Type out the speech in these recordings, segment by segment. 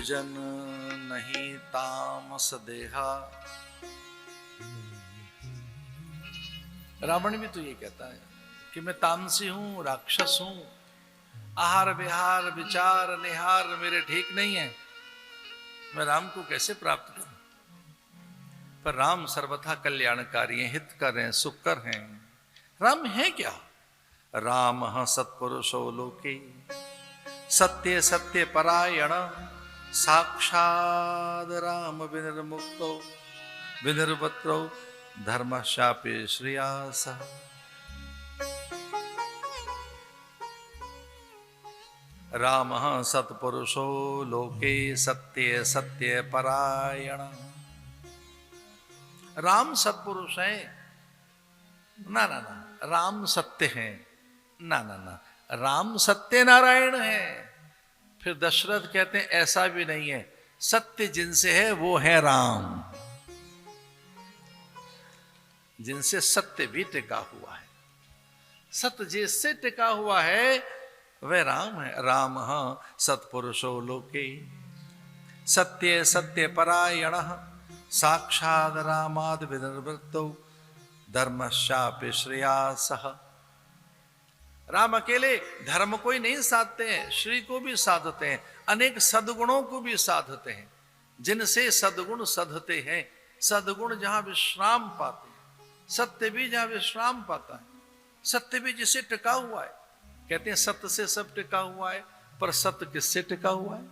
दुर्जन नहीं तामस देहा। रावण भी तो ये कहता है कि मैं तामसी हूं, राक्षस हूं, आहार विहार विचार निहार मेरे ठीक नहीं है, मैं राम को कैसे प्राप्त करूं। पर राम सर्वथा कल्याणकारी हैं, हितकर हैं, सुखकर हैं। राम है क्या? राम सत्पुरुषो लोके सत्य सत्य परायण साक्षाद राम विनिर्मुक्तो विनिर्वत्रो धर्मशापे श्रेयास। राम सत्पुरुषो लोके सत्य सत्य परायण। राम सत्पुरुष है ना ना ना, राम सत्य है ना ना ना, राम सत्य नारायण है। फिर दशरथ कहते हैं ऐसा भी नहीं है, सत्य जिनसे है वो है राम, जिनसे सत्य भी टिका हुआ है। सत्य जिससे टिका हुआ है वह राम है। राम सत्पुरुषो लोके सत्य सत्य परायण साक्षाद रामाद विनिर्वृत्तो धर्मशापे श्रेयासः। राम अकेले धर्म को ही नहीं साधते हैं, श्री को भी साधते हैं, अनेक सद्गुणों को भी साधते हैं, जिनसे सद्गुण सधते हैं। सद्गुण जहां विश्राम पाते हैं, सत्य भी जहां विश्राम पाता है, सत्य भी जिसे टिका हुआ है। कहते हैं सत्य से सब टिका हुआ है, पर सत्य किससे टिका हुआ है?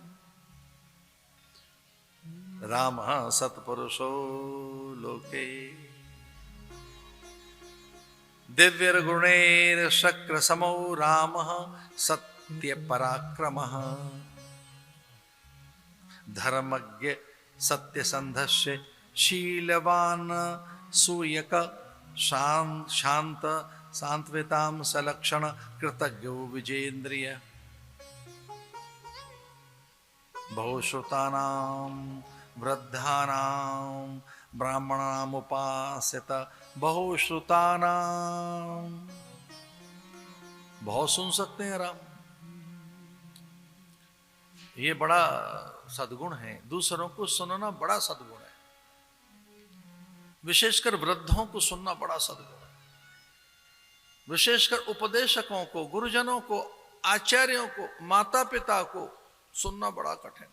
राम सत्पुरुषो लोके दिव्यर गुणैर शक्र समो राम सत्य पराक्रम धर्मज्ञ सत्य संधस्य शीलवान सूयक शांत सांत्विताम सलक्षण कृतज्ञो विजेन्द्रिय बहुश्रुतानां वृद्धानां ब्राह्मणानां उपासित बहुश्रुतानां। बहुत सुन सकते हैं राम, ये बड़ा सद्गुण है। दूसरों को सुनना बड़ा सद्गुण है, विशेषकर वृद्धों को सुनना बड़ा सद्गुण है। विशेषकर उपदेशकों को, गुरुजनों को, आचार्यों को, माता पिता को सुनना बड़ा कठिन।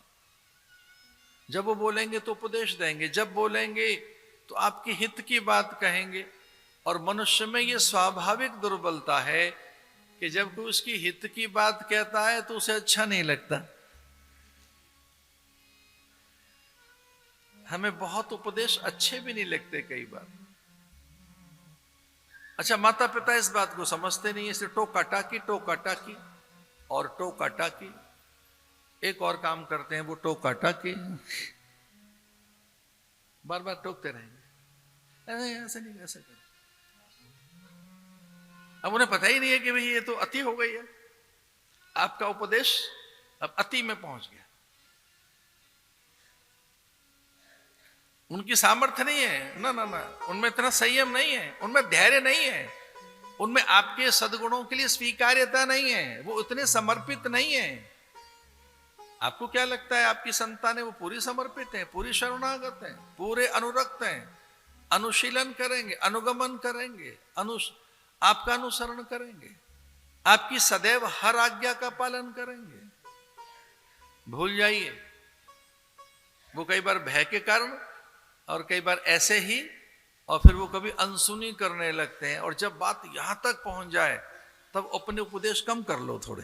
जब वो बोलेंगे तो उपदेश देंगे, जब बोलेंगे तो आपकी हित की बात कहेंगे। और मनुष्य में ये स्वाभाविक दुर्बलता है कि जब कोई उसकी हित की बात कहता है तो उसे अच्छा नहीं लगता। हमें बहुत उपदेश अच्छे भी नहीं लगते कई बार। अच्छा, माता पिता इस बात को समझते नहीं है, इसलिए टोका टाकी और टोका टाकी। एक और काम करते हैं, वो टोका टाकी बार बार टोकते रहेंगे, ऐसे नहीं ऐसे कर। अब उन्हें पता ही नहीं है कि भाई ये तो अति हो गई है, आपका उपदेश अब अति में पहुंच गया। उनकी सामर्थ्य नहीं है, ना ना ना, उनमें इतना संयम नहीं है, उनमें धैर्य नहीं है, उनमें आपके सद्गुणों के लिए स्वीकार्यता नहीं है, वो उतने समर्पित नहीं है। आपको क्या लगता है आपकी संतानें वो पूरी समर्पित हैं, पूरी शरणागत हैं, पूरे अनुरक्त हैं, अनुशीलन करेंगे, अनुगमन करेंगे, आपका अनुसरण करेंगे, आपकी सदैव हर आज्ञा का पालन करेंगे? भूल जाइए, वो कई बार भय के कारण और कई बार ऐसे ही, और फिर वो कभी अनसुनी करने लगते हैं। और जब बात यहां तक पहुंच जाए तब अपने उपदेश कम कर लो थोड़े।